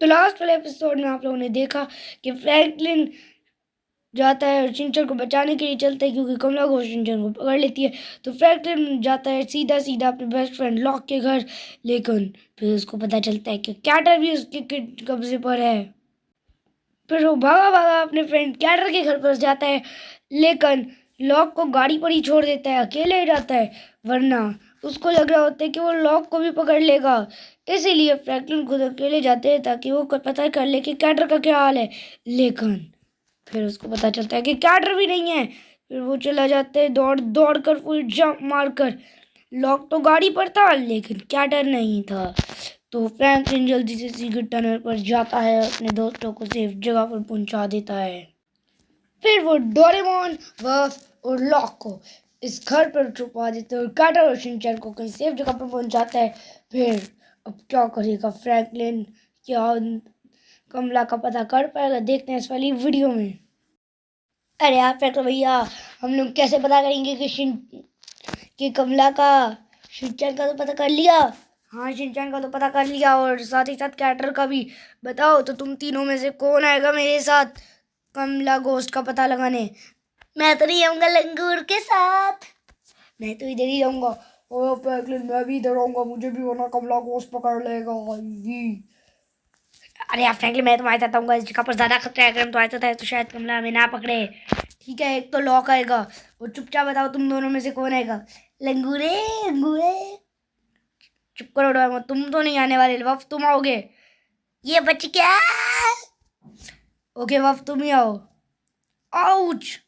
तो लास्ट वाले एपिसोड में आप लोगों ने देखा कि फ्रैंकलिन जाता है और शिनचैन को बचाने के लिए चलता है, क्योंकि कमला को शिनचैन को पकड़ लेती है। तो फ्रैंकलिन जाता है सीधा सीधा अपने बेस्ट फ्रेंड लॉक के घर, लेकिन फिर उसको पता चलता है कि कैटर भी उसके कब्जे पर है। फिर वो भागा भागा अपने फ्रेंड कैटर के घर पर जाता है, लेकिन लॉक को गाड़ी पर ही छोड़ देता है, अकेले ही जाता है, वरना उसको लग रहा होता है कि वो लॉक को भी पकड़ लेगा। इसीलिए फ्रैंकलिन खुद अकेले जाते हैं ताकि वो पता कर ले कि कैटर का क्या हाल है। लेकिन फिर उसको पता चलता है कि कैटर भी नहीं है। फिर वो चला जाता है दौड़ दौड़ कर, फुल जंप मार कर। लॉक तो गाड़ी पर था लेकिन कैटर नहीं था। तो फ्रैंकलिन जल्दी से सीक्रेट टनल पर जाता है, अपने दोस्तों को सेफ जगह पर पहुंचा देता है। फिर वो डोरेमोन, वर्फ और लॉक को इस घर पर छुपा देते हैं और कैटर और शिनचैन को कहीं सेफ जगह पर पहुंचाता है। फिर अब क्या करेगा फ्रैंकलिन? क्या कमला का पता कर पाएगा? देखते हैं इस वाली वीडियो में। अरे यार फ्रैंकलिन भैया, हम लोग कैसे पता करेंगे कि कमला का शिनचैन का तो पता कर लिया। हाँ, शिनचैन का तो पता कर लिया और साथ ही साथ कैटर का भी। बताओ तो तुम तीनों में से कौन आएगा मेरे साथ कमला गोस्ट का पता लगाने? मैं तो नहीं आऊंगा लंगूर के साथ, मैं तो इधर ही रहूंगा। और फ्रैंकलिन मैं भी इधर रहूंगा, मुझे भी वरना कमला गोस्ट पकड़ लेगा। अरे यार फ्रैंकलिन मैं तुम्हारे साथ आऊंगा, इस जगह पर ज्यादा खतरा है। अगर हम तुम्हारे साथ आए तो शायद कमला हमें ना पकड़े। ठीक है, एक तो लॉक आएगा। वो चुपचाप बताओ तुम दोनों में से कौन आएगा? लंगूरे लंगूरे चुप करो डोरेमोन, तुम तो नहीं आने वाले। वफ तुम आओगे। ये बच क्या? ओके वफ तुम ही आओ। आउच!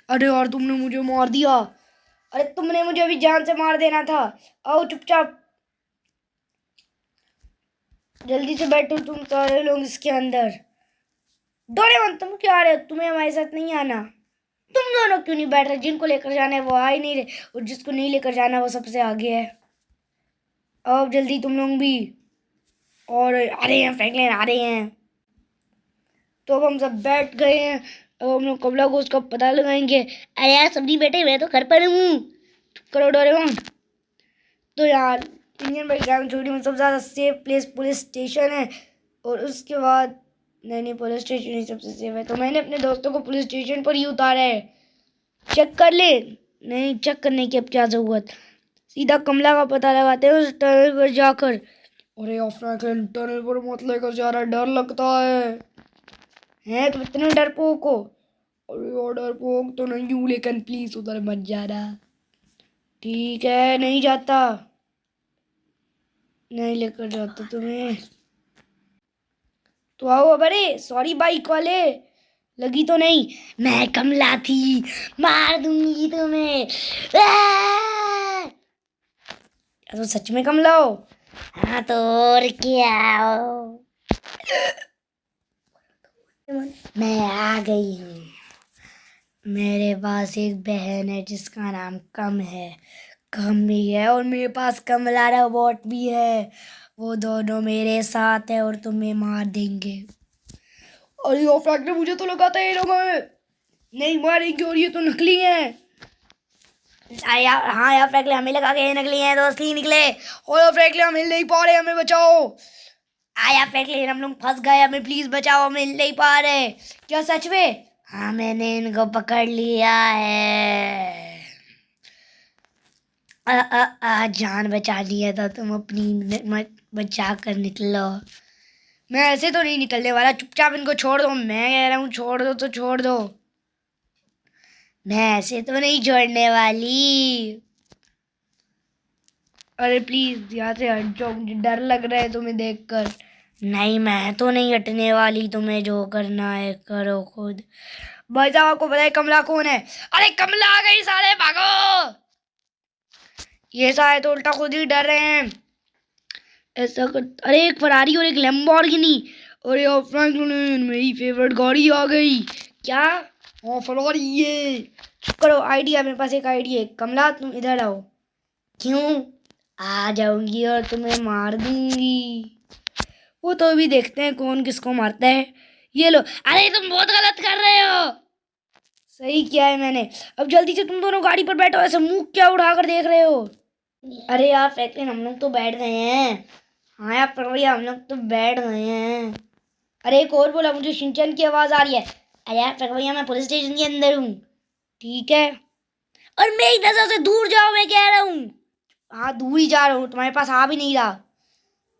अरे यार तुमने मुझे मार दिया। अरे तुमने मुझे अभी जान से मार देना था। आओ चुपचाप, जल्दी से बैठो तुम सारे लोग इसके अंदर। डोरेमोन तुम क्यों आ रहे हो? तुम्हें हमारे साथ नहीं आना। तुम दोनों क्यों नहीं बैठ रहे? जिनको लेकर जाना है वो आ ही नहीं रहे, और जिसको नहीं लेकर जाना वो सबसे आगे है। अब जल्दी तुम लोग भी। और आ रहे हैं फ्रैंकलिन, आ रहे हैं। तो अब हम सब बैठ गए हैं। अब हम लोग कमला को उसका पता लगाएंगे। अरे यार सब नहीं बैठे, मैं तो घर पर हूँ। चुप करो डोरेमोन। तो यार इंडियन बाई ग्राम चोरी में सबसे ज़्यादा सेफ प्लेस पुलिस स्टेशन है, और उसके बाद नहीं पुलिस स्टेशन ही सबसे सेफ है। तो मैंने अपने दोस्तों को पुलिस स्टेशन पर ही उतारा है। चेक कर ले। नहीं, चेक करने की अब क्या ज़रूरत, सीधा कमला का पता लगाते हैं उस टनल पर जाकर। अरे यार फ्रैंकलिन टनल पर मत लेकर जा रहा, डर लगता है तुम इतने डरपोक हो? अरे यार डरपोक तो नहीं हूँ, लेकिन प्लीज उधर मत जाना। ठीक है नहीं जाता, नहीं लेकर जाता तुम्हें। तो आओ। अब अरे सॉरी बाइक वाले, लगी तो नहीं? मैं कमला थी, मार दूंगी तुम्हें। तो सच में कमला हो? हाँ तो और क्या हो? मैं आ गई हूँ। मेरे पास एक बहन है जिसका नाम कम है, कम भी है, और मेरे पास कमला रोबोट भी है। वो दोनों मेरे साथ है और तुम्हें मार देंगे। अरे ओ फ्रैंकलिन मुझे तो लगा था ये लोग हमें नहीं मारेंगे और ये तो नकली हैं। यार हाँ यार फ्रैंकलिन हमें लगा के ये नकली हैं तो असली निकले। और फ्रैंकलिन हम हिल नहीं पा रहे, हमें बचाओ। आया फ्रैंकलिन हम लोग फंस गए, हमें प्लीज बचाओ, हम हिल नहीं पा रहे। क्या सच में? हाँ मैंने इनको पकड़ लिया है। जान बचा लिया था तुम अपनी, मत बचा कर निकलो। मैं ऐसे तो नहीं निकलने वाला, चुपचाप इनको छोड़ दो। मैं कह रहा हूँ छोड़ दो तो छोड़ दो, मैं ऐसे तो नहीं छोड़ने वाली। अरे प्लीज यहाँ से हट जाओ, मुझे डर लग रहा है तुम्हें देखकर। नहीं मैं तो नहीं हटने वाली, तुम्हें जो करना है करो खुद। भाई साहब आपको पता है कमला कौन है? अरे कमला आ गई, सारे भागो। ये सारे तो उल्टा खुद ही डर रहे हैं। ऐसा कर, अरे एक फरारी और एक लैम्बोर्गिनी। अरे यार फ्रैंकलिन मेरी फेवरेट गाड़ी आ गई। क्या? हाँ फरारी ये। चुप करो, आइडिया मेरे पास एक आइडिया है। कमला तुम इधर आओ। क्यों? आ जाऊंगी और तुम्हें मार दूंगी। वो तो अभी देखते हैं कौन किसको मारता है। ये लो। अरे तुम बहुत गलत कर रहे हो। सही किया है मैंने। अब जल्दी से तुम दोनों गाड़ी पर बैठो, ऐसे मुंह क्या उड़ा कर देख रहे हो? अरे यार फ्रैंकलिन हम लोग तो बैठ गए हैं। हाँ यार पर भैया हम लोग तो बैठ गए हैं। अरे एक और बोला, मुझे शिनचैन की आवाज आ रही है। अरे यार पर भैया मैं पुलिस स्टेशन के अंदर हूँ। ठीक है, और मेरी नजर से दूर जाओ, मैं कह रहा हूँ। हाँ दूर ही जा रहा हूँ, तुम्हारे पास आ भी नहीं रहा।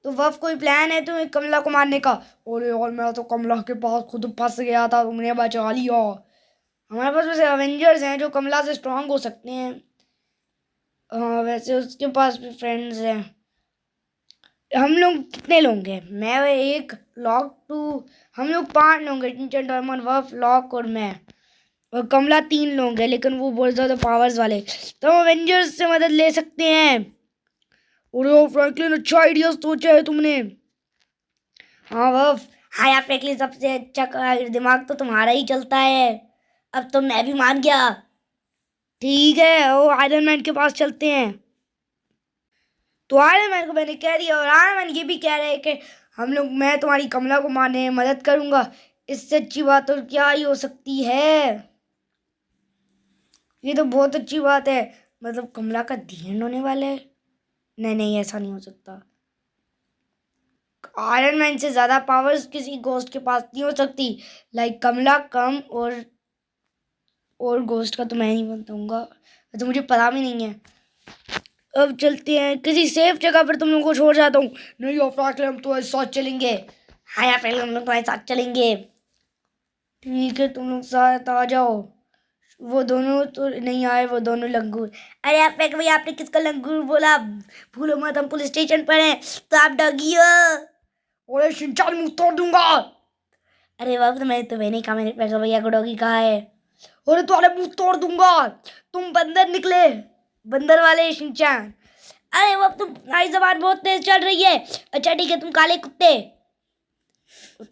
तो वफ कोई प्लान है तुम्हें कमला को मारने का? अरे और मैं तो कमला के पास खुद फंस गया था, तुमने बचा लिया। हमारे पास वैसे अवेंजर्स हैं जो कमला से स्ट्रांग हो सकते हैं। हाँ वैसे उसके पास भी फ्रेंड्स हैं। हम लोग कितने लोग हैं? मैं एक, लॉक टू, हम लोग 5 लोग हैं, टिंचन डॉयमंड वफ लॉक और मैं। और कमला 3 लोग हैं, लेकिन वो बहुत ज़्यादा पावर्स वाले, तो हम अवेंजर्स से मदद ले सकते हैं। अरे ओ फ्रैंकलिन, अच्छा आइडिया सोचा है तुमने। हाँ वफ। हाँ यार फ्रैंकलिन, सबसे अच्छा दिमाग तो तुम्हारा ही चलता है। अब तो मैं भी मान गया। ठीक है, वो आयरन मैन के पास चलते हैं। तो आयरन मैन को मैंने कह दिया, और आयरन मैन ये भी कह रहे हैं कि हम लोग, मैं तुम्हारी कमला को मारने में मदद करूंगा। इससे अच्छी बात और क्या ही हो सकती है। ये तो बहुत अच्छी बात है। मतलब कमला का ध्यान होने वाला है। नहीं नहीं, ऐसा नहीं हो सकता। आयरन मैन से ज्यादा पावर्स किसी घोस्ट के पास नहीं हो सकती। लाइक कमला कम, और घोस्ट का तो मैं नहीं बताऊंगा, तो मुझे पता भी नहीं है। अब चलते हैं किसी सेफ जगह पर, तुम लोगों को छोड़ जाता हूँ। नहीं और फ्रैंकलिन, हम तुम्हारे साथ चलेंगे। हाँ यार फ्रैंकलिन, हम लोग तुम्हारे साथ चलेंगे। ठीक है, तुम लोग साथ आ जाओ। वो दोनों तो नहीं आए, वो दोनों लंगूर। अरे यार फ्रैंक भैया, आपने किसका लंगूर बोला? भूलो मत, हम पुलिस स्टेशन पर हैं, तो आप डगी हो। ओए शिनचान, मुंह तोड़ दूंगा। अरे बाबू, तो मैंने नहीं कहा, मैंने फ्रैंक भैया को डॉगी कहा है। अरे तुम्हारे मुंह तोड़ दूंगा। तुम बंदर निकले, बंदर वाले शिनचान। अरे वो तुम्हारी जबान बहुत तेज चल रही है। अच्छा ठीक है, तुम काले कुत्ते।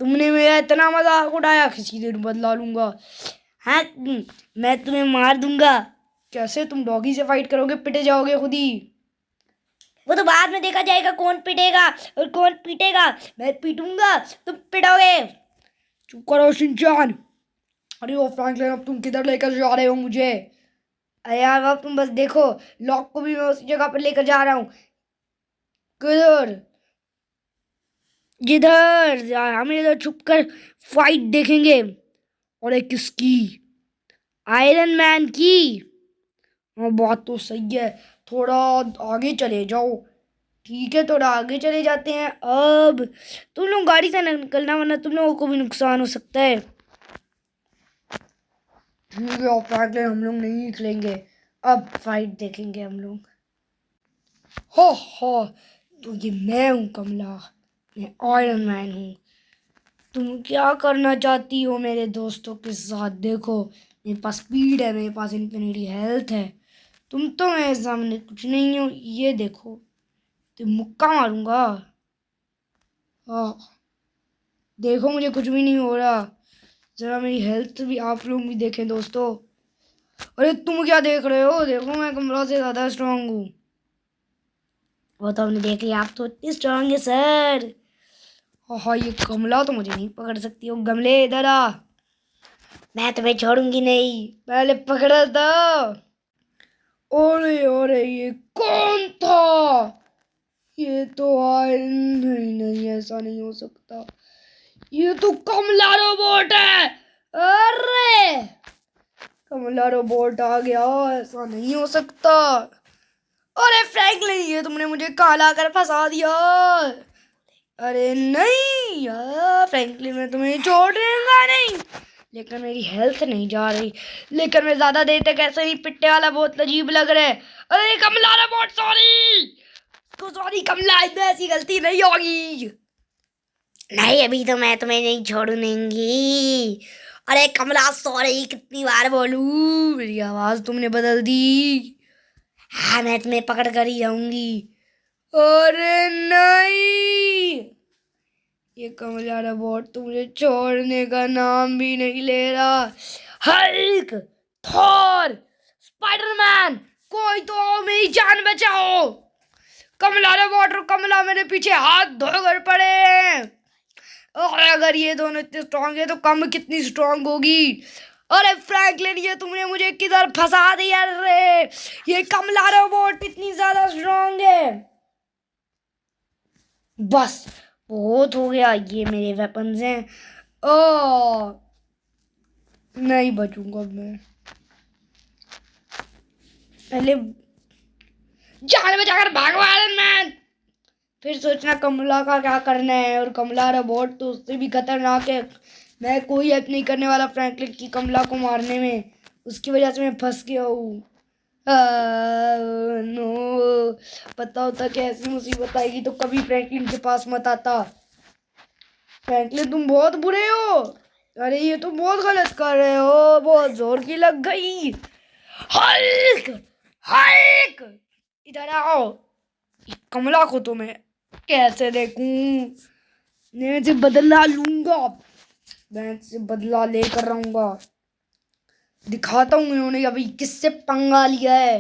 तुमने मेरा इतना मजाक उड़ाया, किसी दिन बदला लूंगा। हाँ, मैं तुम्हें मार दूंगा। कैसे? तुम डॉगी से फाइट करोगे, पिटे जाओगे खुद ही। वो तो बाद में देखा जाएगा, कौन पिटेगा और कौन पीटेगा। मैं पीटूंगा, तुम पिटोगे। चुप करो शिनचान। अरे ओ फ्रैंकलिन, अब तुम किधर लेकर जा रहे हो मुझे? अरे यार अब तुम बस देखो, लॉक को भी मैं उसी जगह पर लेकर जा रहा हूँ। किधर? जिधर हम इधर छुप कर फाइट देखेंगे। और एक किसकी? आयरन मैन की। हाँ बात तो सही है, थोड़ा आगे चले जाओ। ठीक है, थोड़ा आगे चले जाते हैं। अब तुम लोग गाड़ी से न निकलना, वरना तुम लोगों को भी नुकसान हो सकता है। ठीक है और फ्रैंकलिन, हम लोग नहीं निकलेंगे, अब फाइट देखेंगे हम लोग। हो हो, तो ये मैं हूँ कमला, मैं आयरन मैन हूँ। तुम क्या करना चाहती हो मेरे दोस्तों के साथ? देखो, मेरे पास स्पीड है, मेरे पास इन्फिनिटी हेल्थ है। तुम तो मेरे सामने कुछ नहीं हो। ये देखो, तुम मुक्का मारूंगा। हाँ देखो, मुझे कुछ भी नहीं हो रहा। जरा मेरी हेल्थ भी आप लोग भी देखें दोस्तों। अरे तुम क्या देख रहे हो? देखो, मैं कमला से ज्यादा स्ट्रांग हूँ। वो तो हमने देख लिया, आप तो इतनी स्ट्रांग है सर। हाँ ये कमला तो मुझे नहीं पकड़ सकती हो। गमले इधर आ, मैं तुम्हें छोड़ूंगी नहीं, पहले पकड़ा था। ओरे ओरे, ये कौन था? ये तो आयरन, नहीं नहीं, ऐसा नहीं हो सकता। ये तो कमला रोबोट है। अरे कमला रोबोट आ गया, ऐसा नहीं हो सकता। अरे फ्रैंकलिन, ये तुमने मुझे काला कर फंसा दिया। अरे नहीं यार फ्रैंकलिन, मैं तुम्हें छोड़ूंगा नहीं। लेकिन मेरी हेल्थ नहीं जा रही। लेकिन मैं ज्यादा देर तक ऐसे ही पिटने वाला, बहुत अजीब लग रहा है। अरे कमला रोबोट, सॉरी। तो सॉरी कमला, इतना ऐसी गलती नहीं होगी। नहीं, अभी तो मैं तुम्हें नहीं छोड़ूंगी। अरे कमला सॉरी, कितनी बार बोलूं, मेरी आवाज तुमने बदल दी। हाँ मैं तुम्हें पकड़ कर ही रहूंगी। अरे नहीं, ये कमला रोबोट तो मुझे छोड़ने का नाम भी नहीं ले रहा। हल्क, थॉर, स्पाइडरमैन, कोई तो आओ, मेरी जान बचाओ। कमला रोबोट और कमला मेरे पीछे हाथ धोकर पड़े हैं। और अगर ये दोनों इतने स्ट्रांग है, तो कम कितनी स्ट्रांग होगी। अरे फ्रैंकलिन, ये तुमने मुझे किधर फंसा दिया रे? ये कमला रोबोट इतनी ज्यादा स्ट्रांग है। बस बहुत हो गया, ये मेरे वेपन्स हैं। ओ नहीं बचूंगा मैं, पहले जान बचाकर भागो आयरन मैन। फिर सोचना कमला का क्या करना है, और कमला रोबोट तो उससे भी खतरनाक है। मैं कोई हेल्प नहीं करने वाला फ्रैंकलिन की कमला को मारने में, उसकी वजह से मैं फंस गया हूँ। नो, पता होता कि ऐसी मुसीबत आएगी तो कभी फ्रैंकलिन के पास मत आता। फ्रैंकलिन तुम बहुत बुरे हो। अरे ये तो बहुत गलत कर रहे हो, बहुत जोर की लग गई। हल्क, हल्क, इधर आओ। कमला को तो मैं कैसे देखूं, मैं इसे बदला लूंगा, मैं इसे बदला लेकर रहूंगा। दिखाता हूँ इन्होंने अभी किससे पंगा लिया है।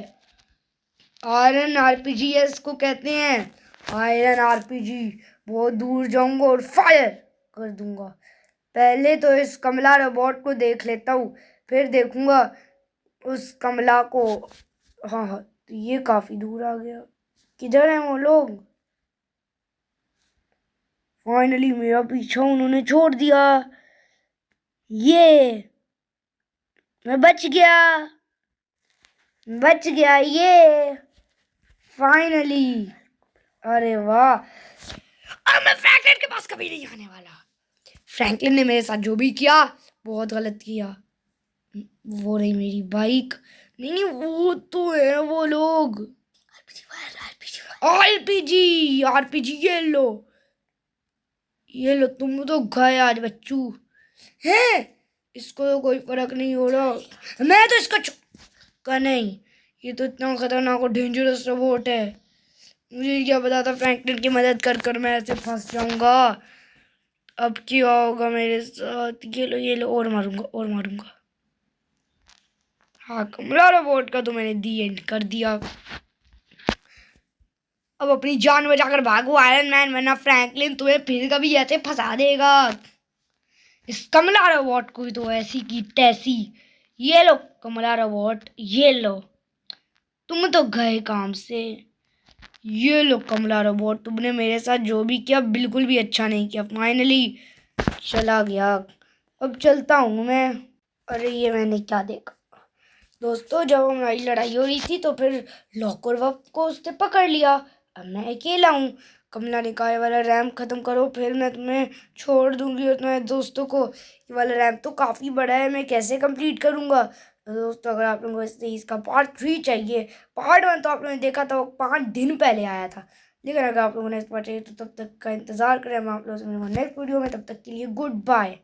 आयरन आरपीजी इसको कहते हैं, आयरन आरपीजी। बहुत दूर जाऊंगा और फायर कर दूंगा। पहले तो इस कमला रोबोट को देख लेता हूँ, फिर देखूंगा उस कमला को। हाँ हाँ, तो ये काफी दूर आ गया। किधर हैं वो लोग? फाइनली मेरा पीछा उन्होंने छोड़ दिया। ये मैं बच गया, बच गया ये फाइनली। अरे वाह, अब मैं फ्रैंकलिन के पास कभी नहीं आने वाला। फ्रैंकलिन ने मेरे साथ जो भी किया बहुत गलत किया। वो रही मेरी बाइक। नहीं नहीं, वो तो है वो लोग। आरपीजी, आरपीजी ये लो तुम तो गए आज बच्चू। हैं, इसको तो कोई फर्क नहीं हो रहा, मैं तो इसको का नहीं। ये तो इतना खतरनाक और डेंजरस रोबोट है, मुझे क्या पता था फ्रैंकलिन की मदद कर कर मैं ऐसे फंस जाऊंगा। अब क्या होगा मेरे साथ? ये लो और मारूंगा और मारूंगा। हाँ, कमला रोबोट का तो मैंने दी एंड कर दिया। अब अपनी जान बचाकर भागो आयरन मैन, वरना फ्रैंकलिन तुम्हें फिर कभी ऐसे फंसा देगा। इस कमला रोबोट को तो ऐसी की तैसी। ये लो कमला रोबोट, ये लो, तुम तो गए काम से। ये लो कमला रोबोट, तुमने मेरे साथ जो भी किया बिल्कुल भी अच्छा नहीं किया। फाइनली चला गया, अब चलता हूँ मैं। अरे ये मैंने क्या देखा दोस्तों, जब हमारी लड़ाई हो रही थी तो फिर लॉकर वप को उसने पकड़ लिया। अब मैं अकेला हूँ। कमला ने कहा ये वाला रैम्प ख़त्म करो, फिर मैं तुम्हें छोड़ दूंगी और तुम्हारे दोस्तों को। ये वाला रैम्प तो काफ़ी बड़ा है, मैं कैसे कंप्लीट करूँगा? तो दोस्तों, अगर आप लोगों को इसका पार्ट 3 चाहिए, पार्ट 1 तो आप लोगों ने देखा था, वो 5 दिन पहले आया था। लेकिन अगर आप लोगों ने इस पार्ट चाहिए तो तब तक का इंतज़ार करें हम आप लोगों से नेक्स्ट वीडियो में। तब तक के लिए गुड बाय।